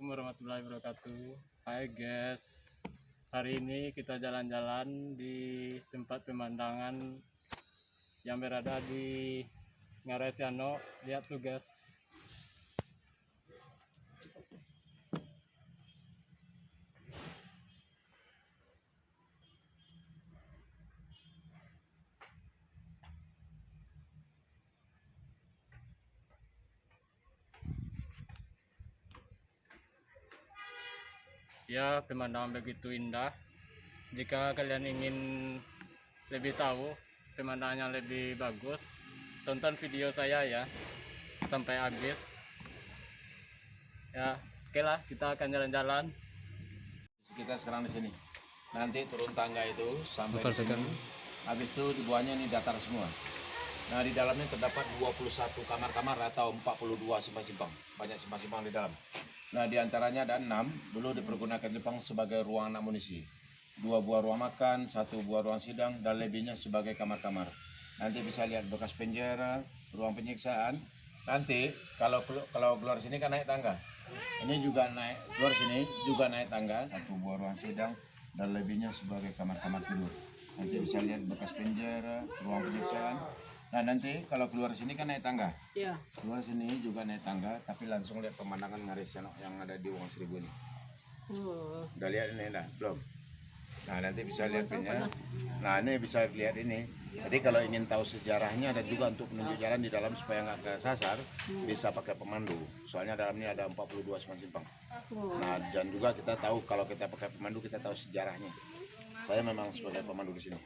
Assalamualaikum warahmatullahi wabarakatuh. Hai guys, hari ini kita jalan-jalan di tempat pemandangan yang berada di Ngarai Siano. Lihat tuh guys. Ya, pemandangan begitu indah. Jika kalian ingin lebih tahu pemandangannya lebih bagus, tonton video saya ya sampai habis. Ya, oke lah, kita akan jalan-jalan. Kita sekarang di sini. Nanti turun tangga itu sampai Betul di sini. Habis itu di bawahnya ini datar semua. Nah, di dalamnya terdapat 21 kamar-kamar atau 42 simpang-simpang. Banyak simpang-simpang di dalam. Nah, di antaranya ada 6 dulu dipergunakan Jepang sebagai ruang amunisi. 2 buah ruang makan, 1 buah ruang sidang, dan lebihnya sebagai kamar-kamar. Nanti bisa lihat bekas penjara, ruang penyiksaan. Nanti kalau keluar sini kan naik tangga. Ini juga naik, keluar sini juga naik tangga, 1 buah ruang sidang, dan lebihnya sebagai kamar-kamar tidur. Nanti bisa lihat bekas penjara, ruang penyiksaan. Nah, nanti kalau keluar sini kan naik tangga. Iya. Keluar sini juga naik tangga, tapi langsung lihat pemandangan Ngarai Siano yang ada di Uang Seribu ini. Udah lihat ini dah, belum? Nah, nanti bisa lihat ini. Nah, ini bisa lihat ini. Jadi kalau ingin tahu sejarahnya dan juga untuk menunjuk jalan di dalam supaya nggak kesasar, bisa pakai pemandu. Soalnya dalam ini ada 42 simpang. Nah, dan juga kita tahu kalau kita pakai pemandu kita tahu sejarahnya. Saya memang sebagai pemandu di sini.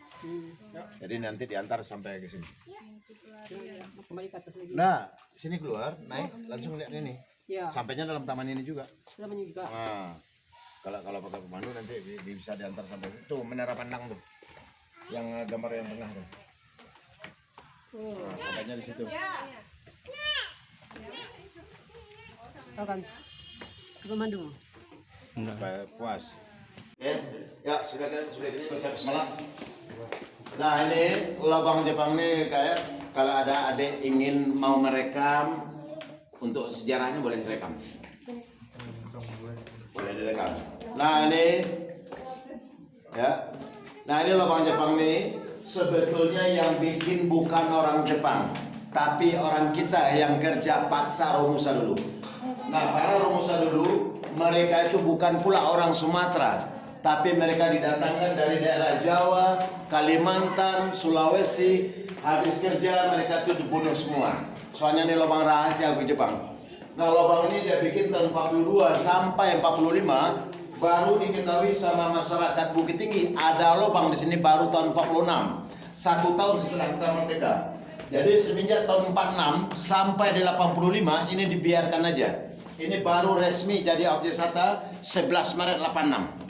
Jadi nanti diantar sampai ke sini. Kembali ke atas lagi. Nah, sini keluar, naik, langsung lihat ini. Iya. Sampainya dalam taman ini juga. Namanya juga. Nah, kalau pakai pemandu nanti bisa diantar sampai itu menara pandang tuh, yang gambar yang tengah tuh. Nah, sampainya di situ. Kapan? Ke pemandu. Sampai puas. Ya, sudah ini konsep semalam. Nah, ini lubang Jepang nih kayak kalau ada adik ingin mau merekam untuk sejarahnya boleh direkam. Boleh direkam. Nah, ini ya. Nah, ini lubang Jepang nih sebetulnya yang bikin bukan orang Jepang, tapi orang kita yang kerja paksa Romusa dulu. Nah, para Romusa dulu mereka itu bukan pula orang Sumatera, tapi mereka didatangkan dari daerah Jawa, Kalimantan, Sulawesi. Habis kerja mereka itu dibunuh semua. Soalnya ini lubang rahasia di Jepang. Nah, lubang ini dia bikin tahun 42 sampai 45, baru diketahui sama masyarakat Bukit Tinggi ada lubang di sini baru tahun 46, 1 tahun setelah kita merdeka. Jadi semenjak tahun 46 sampai 85 ini dibiarkan aja. Ini baru resmi jadi objek wisata 11 Maret 86.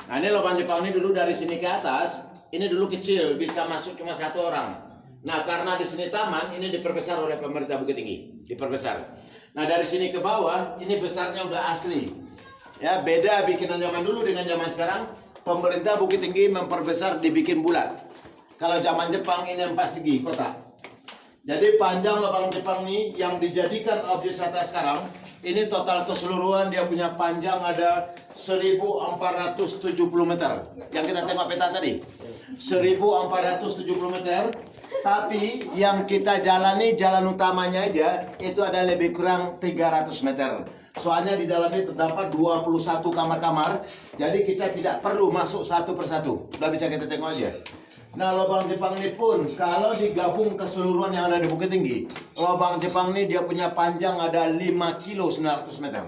Nah, ini lubang Jepang ini dulu dari sini ke atas, ini dulu kecil, bisa masuk cuma 1 orang. Nah, karena di sini taman, ini diperbesar oleh pemerintah Bukit Tinggi, diperbesar. Nah, dari sini ke bawah, ini besarnya udah asli. Ya, beda bikinan zaman dulu dengan zaman sekarang. Pemerintah Bukit Tinggi memperbesar, dibikin bulat. Kalau zaman Jepang ini 4 segi kotak. Jadi panjang lubang Jepang ini yang dijadikan objek wisata sekarang, ini total keseluruhan dia punya panjang ada 1470 meter. Yang kita tengok peta tadi 1470 meter. Tapi yang kita jalani jalan utamanya aja itu ada lebih kurang 300 meter. Soalnya di dalamnya terdapat 21 kamar-kamar. Jadi kita tidak perlu masuk satu persatu. Udah bisa kita tengok aja. Nah, lubang Jepang ini pun kalau digabung keseluruhan yang ada di Bukit Tinggi, lubang Jepang ini dia punya panjang ada 5 kilo 900 meter.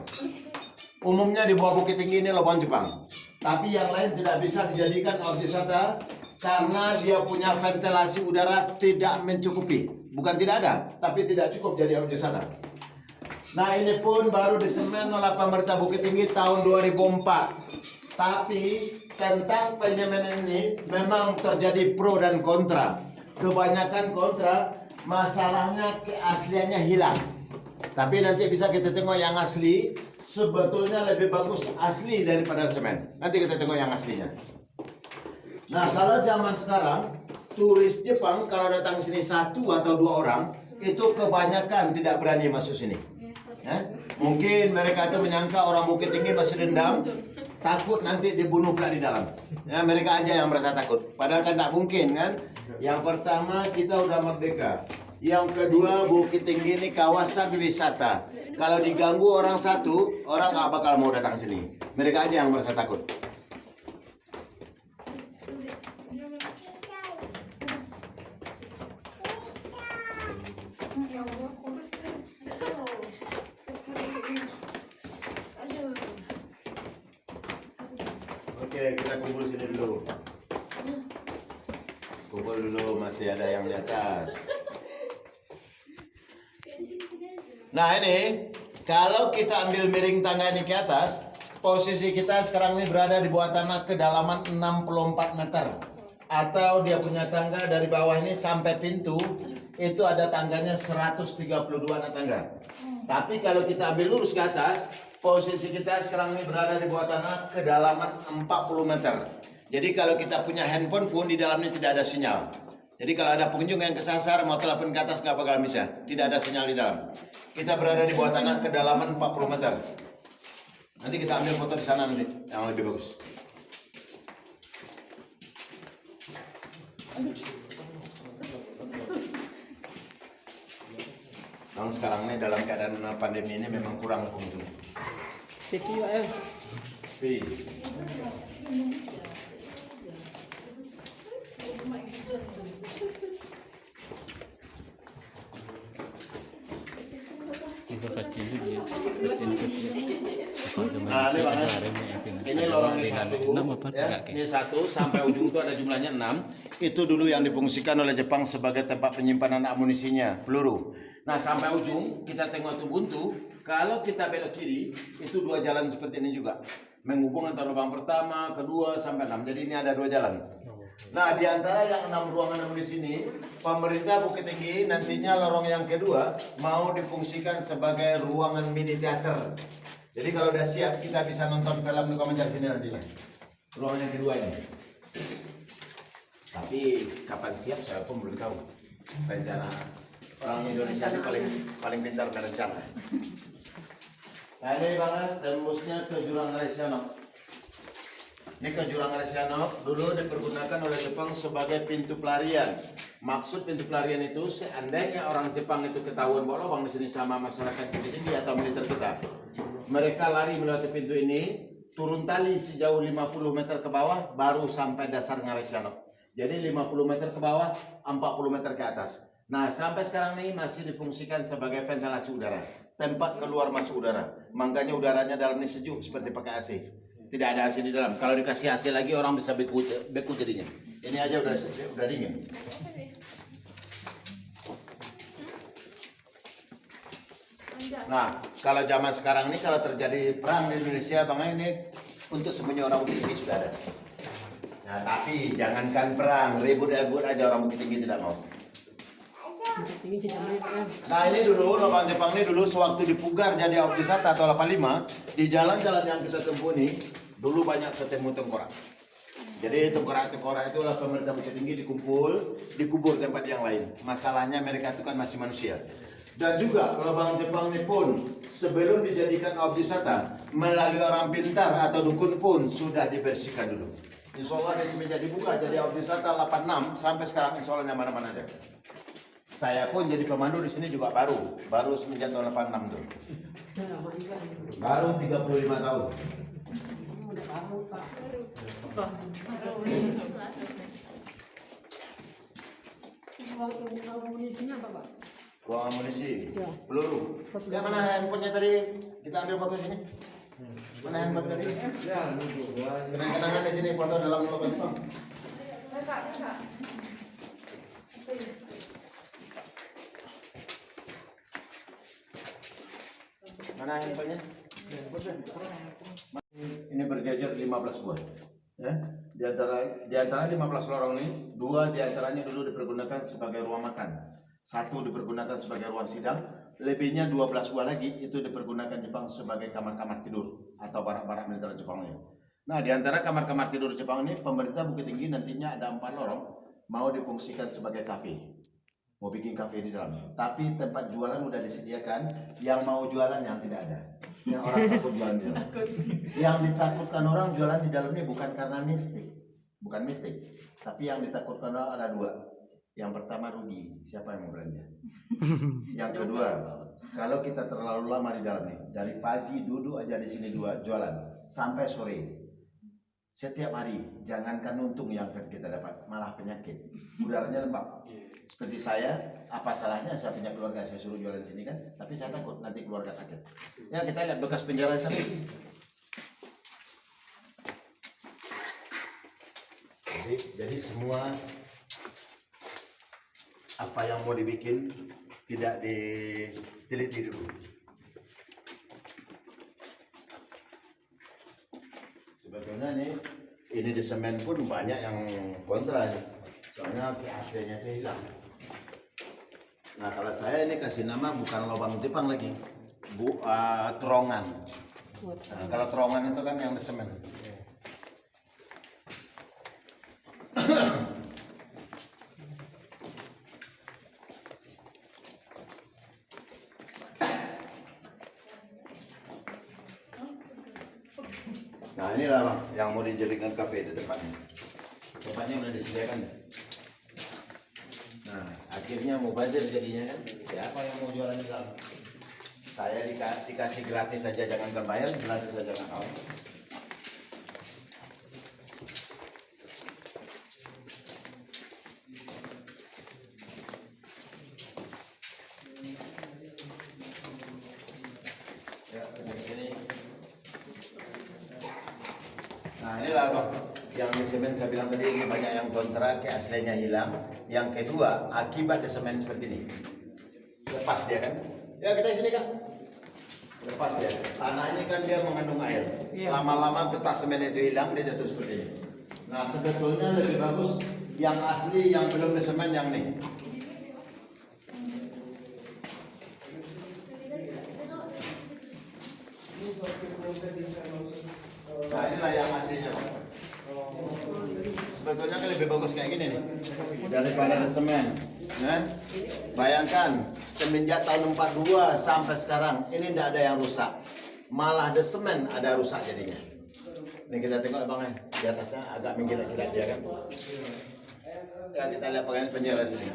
Umumnya di bawah Bukit Tinggi ini lubang Jepang. Tapi yang lain tidak bisa dijadikan objek wisata karena dia punya ventilasi udara tidak mencukupi. Bukan tidak ada, tapi tidak cukup jadi objek wisata. Nah, ini pun baru disemen oleh pemerintah Bukit Tinggi tahun 2004. Tapi tentang penyemenan ini memang terjadi pro dan kontra. Kebanyakan kontra, masalahnya keasliannya hilang. Tapi nanti bisa kita tengok yang asli, sebetulnya lebih bagus asli daripada semen. Nanti kita tengok yang aslinya. Nah, kalau zaman sekarang, turis Jepang kalau datang sini 1 atau 2 orang, itu kebanyakan tidak berani masuk sini. Mungkin mereka itu menyangka orang Bukit Tinggi masih dendam, takut nanti dibunuh pula di dalam. Ya, mereka aja yang merasa takut. Padahal kan tak mungkin kan. Yang pertama kita udah merdeka. Yang kedua Bukit Tinggi ini kawasan wisata. Kalau diganggu orang satu, orang nggak bakal mau datang sini. Mereka aja yang merasa takut. Oke, kita kumpul sini dulu. Kumpul dulu, masih ada yang di atas. Nah ini, kalau kita ambil miring tangga ini ke atas, posisi kita sekarang ini berada di bawah tanah kedalaman 64 meter. Atau dia punya tangga dari bawah ini sampai pintu, itu ada tangganya 132 anak tangga. Tapi kalau kita ambil lurus ke atas, posisi kita sekarang ini berada di bawah tanah kedalaman 40 meter. Jadi kalau kita punya handphone pun di dalamnya tidak ada sinyal. Jadi kalau ada pengunjung yang kesasar mau telepon ke atas nggak bakal bisa. Tidak ada sinyal di dalam. Kita berada di bawah tanah kedalaman 40 meter. Nanti kita ambil foto di sana nanti yang lebih bagus. Yang sekarang ini dalam keadaan pandemi ini memang kurang pengunjung. Sepi ya. Sepi. Itu kecil juga, kecil. Nah, ini banget. Ini lorongnya satu, ya. Ini satu sampai ujung itu ada jumlahnya 6. Itu dulu yang difungsikan oleh Jepang sebagai tempat penyimpanan amunisinya, peluru. Nah, sampai ujung kita tengok itu buntu. Kalau kita belok kiri, itu 2 jalan seperti ini juga, menghubung antara lubang pertama, kedua sampai 6. Jadi ini ada 2 jalan. Nah, di antara yang 6 ruangan di sini, pemerintah Bukit Tinggi nantinya lorong yang kedua mau difungsikan sebagai ruangan mini teater. Jadi kalau udah siap kita bisa nonton film dokumenter sini nantinya. Ruangan yang kedua ini. Tapi kapan siap saya pun belum tahu. Rencana orang Indonesia ini paling pintar berencana. Nah ini banget tembusnya ke Jurang Resiano. Ini ke Jurang Resiano dulu dipergunakan oleh Jepang sebagai pintu pelarian. Maksud pintu pelarian itu seandainya orang Jepang itu ketahuan bolong di sini sama masyarakat Bukit Tinggi atau militer kita, mereka lari melewati pintu ini, turun tali sejauh 50 meter ke bawah, baru sampai dasar Ngaresiano. Jadi 50 meter ke bawah, 40 meter ke atas. Nah sampai sekarang ini masih difungsikan sebagai ventilasi udara, tempat keluar masuk udara. Makanya udaranya dalam ini sejuk seperti pakai AC. Tidak ada AC di dalam. Kalau dikasih AC lagi orang bisa beku jadinya. Ini aja udah dingin. Nah, kalau zaman sekarang ini kalau terjadi perang di Indonesia, Bang, ini untuk sembunyi orang Bukit Tinggi sudah ada. Nah, tapi jangankan perang, ribut-ribut aja orang Bukit Tinggi tidak mau. Nah, ini dulu lubang Jepang ini dulu sewaktu dipugar jadi objek wisata atau 85, di jalan-jalan yang kita tempuh ini dulu banyak ketemu tengkorak. Jadi tengkorak-tengkorak itulah pemerintah Bukit Tinggi dikubur tempat yang lain. Masalahnya mereka itu kan masih manusia. Dan juga lubang Jepang ini pun sebelum dijadikan objek wisata melalui orang pintar atau dukun pun sudah dibersihkan dulu. Insya Allah semenjak dibuka jadi objek wisata 86 sampai sekarang insya Allah mana-mana aja. Saya pun jadi pemandu di sini juga baru semenjak tahun 86 tuh. Baru 35 tahun. Ruang amunisi, peluru. Ya mana handphonenya tadi? Kita ambil foto sini. Mana handphone tadi? Kenang-kenangan di sini foto dalam lubang Jepang. Mana handphonenya? Ini berjajar 15 buah. Ya, di antara 15 lorong ini, 2 di antaranya dulu dipergunakan sebagai ruang makan. 1 dipergunakan sebagai ruang sidang, lebihnya 12 buah lagi itu dipergunakan Jepang sebagai kamar-kamar tidur atau barak-barak militer Jepangnya. Nah, di antara kamar-kamar tidur Jepang ini, pemerintah Bukit Tinggi nantinya ada 4 lorong mau difungsikan sebagai kafe. mau bikin kafe di dalam. Tapi tempat jualan udah disediakan. Yang mau jualan yang tidak ada. Yang orang takut jualan di dalam. Yang ditakutkan orang jualan di dalam ini bukan karena mistik, bukan mistik. Tapi yang ditakutkan orang ada dua. Yang pertama rugi, siapa yang mau belanja? Yang kedua, kalau kita terlalu lama di dalam nih, dari pagi duduk aja di sini jualan sampai sore. Setiap hari, jangankan untung yang kita dapat, malah penyakit. Udaranya lembab. Seperti saya, apa salahnya saya punya keluarga, saya suruh jualan sini kan? Tapi saya takut nanti keluarga sakit. Ya kita lihat bekas penjara sana. Jadi semua apa yang mau dibikin tidak diteliti dulu. Sebetulnya ini di semen pun banyak yang kontra, soalnya aslinya itu hilang. Nah kalau saya ini kasih nama bukan lubang Jepang lagi, terowongan. Nah, kalau terowongan itu kan yang di semen. Nah inilah bang, yang mau dijadikan kafe di tempatnya. Tempatnya udah disediakan. Nah akhirnya mau bazir jadinya kan. Siapa yang mau jualan di dalam? Saya dikasih gratis saja, jangan berbayar, gratis saja nggak mau. Nah inilah bang, yang di semen saya bilang tadi ini banyak yang kontrak, aslinya hilang. Yang kedua, akibat di semen seperti ini, lepas dia kan? Ya kita sini kan, lepas dia. Tanah ini kan dia mengandung air. Lama-lama getah semen itu hilang, dia jatuh seperti ini. Nah sebetulnya lebih bagus yang asli, yang belum di semen yang ini. Nah inilah yang aslinya Pak. Sebetulnya kan lebih bagus kayak gini nih daripada semen. Nah, bayangkan semenjak tahun 42 sampai sekarang ini tidak ada yang rusak, malah ada semen ada rusak jadinya. Ini kita tengok bang di atasnya agak mengkilat-kilat dia kan. Ya kita lihat pakai penjara sini.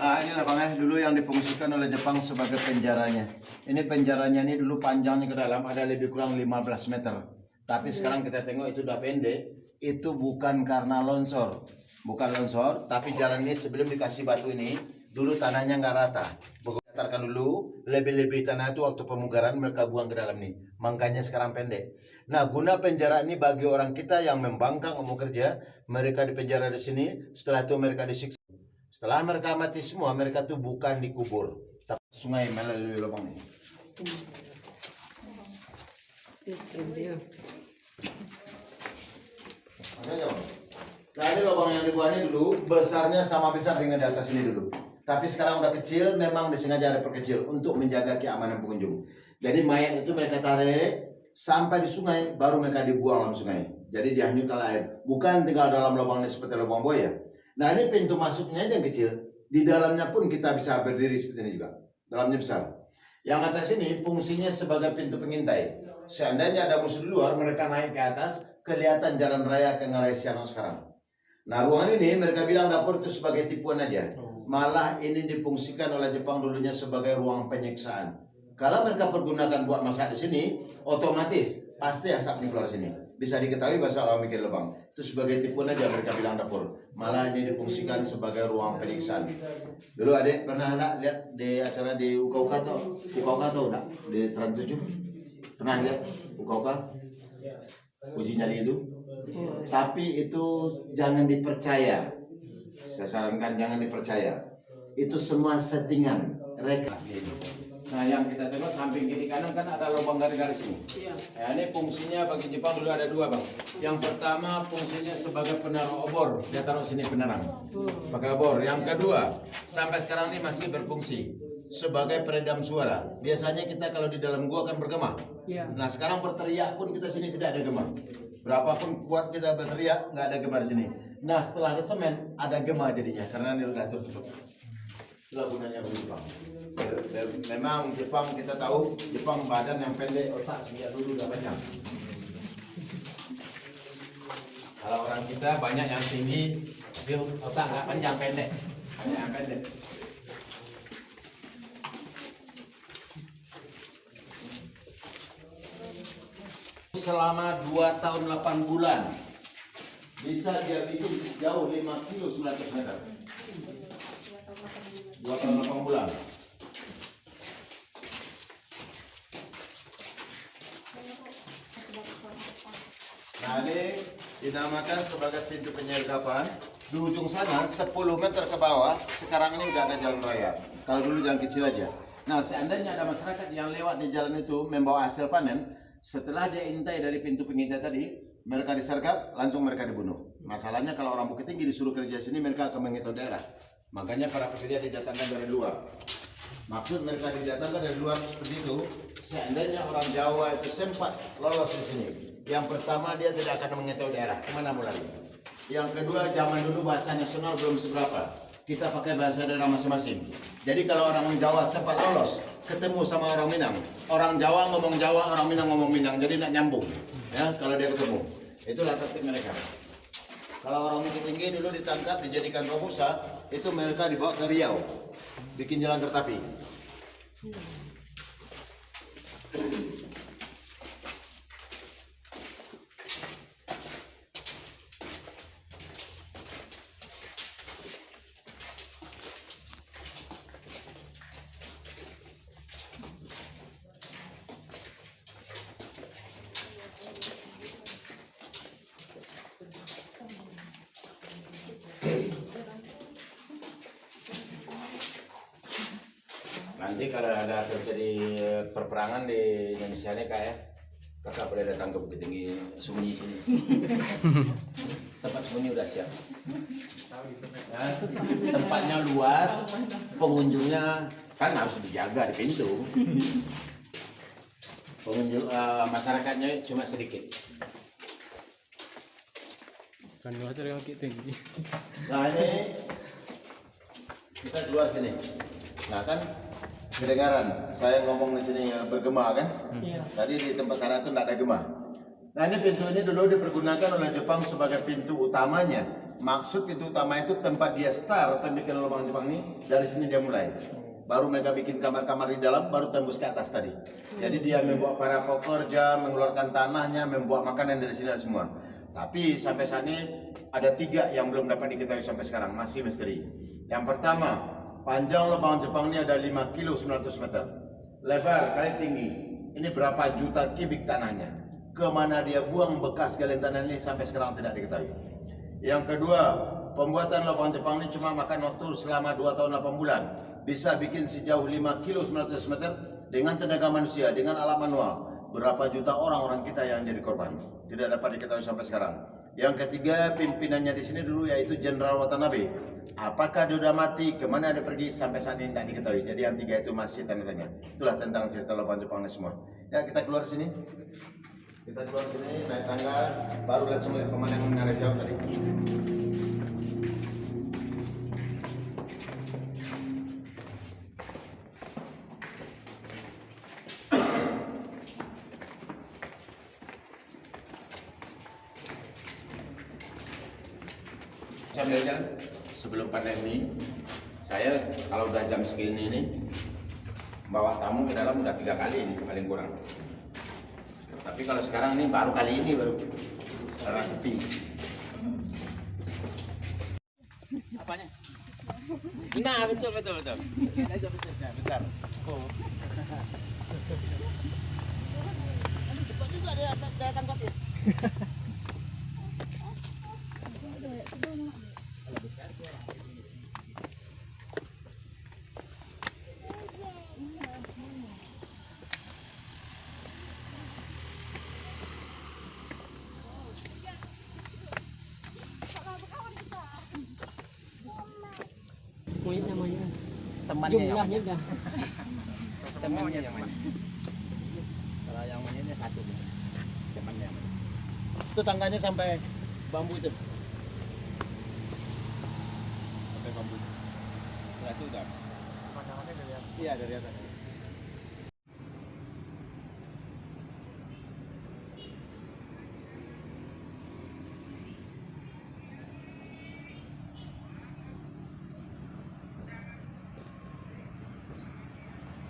Nah inilah bang dulu yang difungsikan oleh Jepang sebagai penjaranya. Ini penjaranya ini dulu panjangnya ke dalam ada lebih kurang 15 meter. Tapi sekarang kita tengok itu udah pendek. Itu bukan karena longsor, bukan longsor. Tapi jalan ini sebelum dikasih batu ini dulu tanahnya nggak rata. Dikatakan dulu lebih-lebih tanah itu waktu pemugaran mereka buang ke dalam nih. Makanya sekarang pendek. Nah guna penjara ini bagi orang kita yang membangkang mau kerja, mereka dipenjara di sini. Setelah itu mereka disiksa. Setelah mereka mati semua, mereka tuh bukan dikubur, tapi sungai melalui lubang ini. Nah ini lubang yang dibuat ini dulu besarnya sama besar dengan di atas ini dulu. Tapi sekarang udah kecil, memang disengaja diperkecil untuk menjaga keamanan pengunjung. Jadi mayat itu mereka tarik sampai di sungai, baru mereka dibuang dalam sungai. Jadi dihanyutkan air, bukan tinggal dalam lubang ini seperti lubang buaya. Nah ini pintu masuknya aja yang kecil. Di dalamnya pun kita bisa berdiri seperti ini juga. Dalamnya besar. Yang atas ini fungsinya sebagai pintu pengintai. Seandainya ada musuh di luar, mereka naik ke atas, kelihatan jalan raya ke Ngarai Sianok sekarang. Nah ruangan ini mereka bilang dapur itu sebagai tipuan aja. Malah ini difungsikan oleh Jepang dulunya sebagai ruang penyiksaan. Kalau mereka pergunakan buat masak di sini, otomatis pasti asapnya keluar sini. Bisa diketahui bahasa orang mikir lubang. Itu sebagai tipuan aja mereka bilang dapur. Malah ini difungsikan sebagai ruang penyiksaan. Dulu adik pernah lihat di acara di Ukauka atau enggak? Di Trans 7? Pernah lihat Ukauka? Uji nyali itu? Tapi itu jangan dipercaya. Saya sarankan jangan dipercaya. Itu semua settingan reka. Nah, yang kita tengok samping kiri kanan kan ada lubang garis-garis ini. Iya. Ya, ini fungsinya bagi Jepang dulu ada dua, Bang. Yang pertama fungsinya sebagai penaruh obor. Dia taruh sini penerang. Pakai obor. Yang kedua, sampai sekarang ini masih berfungsi sebagai peredam suara. Biasanya kita kalau di dalam gua kan bergema. Iya. Nah, sekarang berteriak pun kita sini tidak ada gema. Berapapun kuat kita berteriak, nggak ada gema di sini. Nah, setelah ada semen, ada gema jadinya karena ini udah tertutup. Itulah gunanya begitu, Bang. Memang Jepang kita tahu Jepang badan yang pendek, otak sejak dulu udah banyak. Kalau orang kita banyak yang tinggi, tapi otak nggak panjang, pendek. Banyak yang pendek. Selama 2 tahun 8 bulan bisa dia bikin jauh 5 kilo 900 meter. 2 tahun 8 bulan. Nah, ini dinamakan sebagai pintu penyergapan. Di ujung sana 10 meter ke bawah, sekarang ini udah ada jalan raya. Kalau dulu jalan kecil aja. Nah, seandainya ada masyarakat yang lewat di jalan itu membawa hasil panen, setelah dia intai dari pintu pengintai tadi, mereka disergap, langsung mereka dibunuh. Masalahnya kalau orang Bukit Tinggi disuruh kerja sini, mereka akan mengintau daerah. Makanya para pekerja didatangkan dari luar. Maksud mereka didatangkan dari luar seperti itu, seandainya orang Jawa itu sempat lolos di sini. Yang pertama, dia tidak akan mengetahui daerah, kemana mau lari. Yang kedua, zaman dulu bahasa nasional belum seberapa. Kita pakai bahasa daerah masing-masing. Jadi kalau orang Jawa sempat lolos, ketemu sama orang Minang. Orang Jawa ngomong Jawa, orang Minang ngomong Minang, jadi nak nyambung. Ya, kalau dia ketemu. Itulah taktik mereka. Kalau orang Bukit Tinggi dulu ditangkap, dijadikan romusa, itu mereka dibawa ke Riau. Bikin jalan kereta api. Nanti kalau ada terjadi perperangan di Indonesia ini kayak kakak boleh datang ke Bukit Tinggi sembunyi sini. Tempat sembunyi udah siap. Ya, tempatnya luas, pengunjungnya kan harus dijaga di pintu. Pengunjung masyarakatnya cuma sedikit. Kan luas dari Bukit Tinggi. Nah, ini kita keluar sini. Nah, kan kedengaran saya ngomong di sini bergema kan? Iya. Tadi di tempat sana itu tidak ada gema. Nah, ini pintu ini dulu dipergunakan oleh Jepang sebagai pintu utamanya. Maksud pintu utama itu tempat dia start pembikinan lubang Jepang ini, dari sini dia mulai. Baru mereka bikin kamar-kamar di dalam, baru tembus ke atas tadi. Jadi dia membawa para pekerja, mengeluarkan tanahnya, membawa makanan dari sini semua. Tapi sampai saat ini ada 3 yang belum dapat diketahui sampai sekarang, masih misteri. Yang pertama, panjang lubang Jepang ini ada 5 kilo 900 meter. Lebar kali tinggi. Ini berapa juta kubik tanahnya. Kemana dia buang bekas galian tanah ini sampai sekarang tidak diketahui. Yang kedua, pembuatan lubang Jepang ini cuma makan waktu selama 2 tahun 8 bulan. Bisa bikin sejauh 5 kilo 900 meter dengan tenaga manusia, dengan alat manual. Berapa juta orang kita yang jadi korban. Tidak dapat diketahui sampai sekarang. Yang ketiga, pimpinannya di sini dulu yaitu Jenderal Watanabe. Apakah dia sudah mati? Kemana dia pergi? Sampai saat ini tidak diketahui. Jadi yang 3 itu masih tanda tanya. Itulah tentang cerita lubang Jepang ini semua. Ya, kita keluar sini. Kita keluar sini, naik tangga, baru langsung lihat pemandangan Ngarai Siau tadi. Saya belajar sebelum pandemi, saya kalau udah jam segini ini bawa tamu ke dalam udah 3 kali ini paling kurang. Tapi kalau sekarang ini baru kali ini baru karena sepi. Apanya? Nah, betul. Ada besar. Oh. Cepat juga dia tangkap ya. Kalau besar Monyet namanya. Temannya yang Jumlahnya udah. temannya yang mana? Kalau yang monyetnya satu. Temannya. Itu tangganya sampai bambu itu. Sampai bambu. Nah, itu udah habis. Pemandangannya dari atas. Iya, dari atas.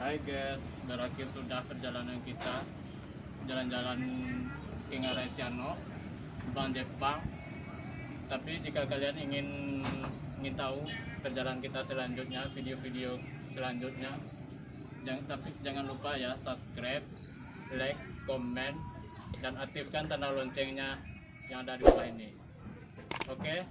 Hai guys, berakhir sudah perjalanan kita jalan-jalan ke Ngaresiano, Bang Jepang. Tapi jika kalian ingin tahu perjalanan kita selanjutnya, video-video selanjutnya, jangan lupa ya subscribe, like, komen, dan aktifkan tanda loncengnya yang ada di bawah ini. Oke?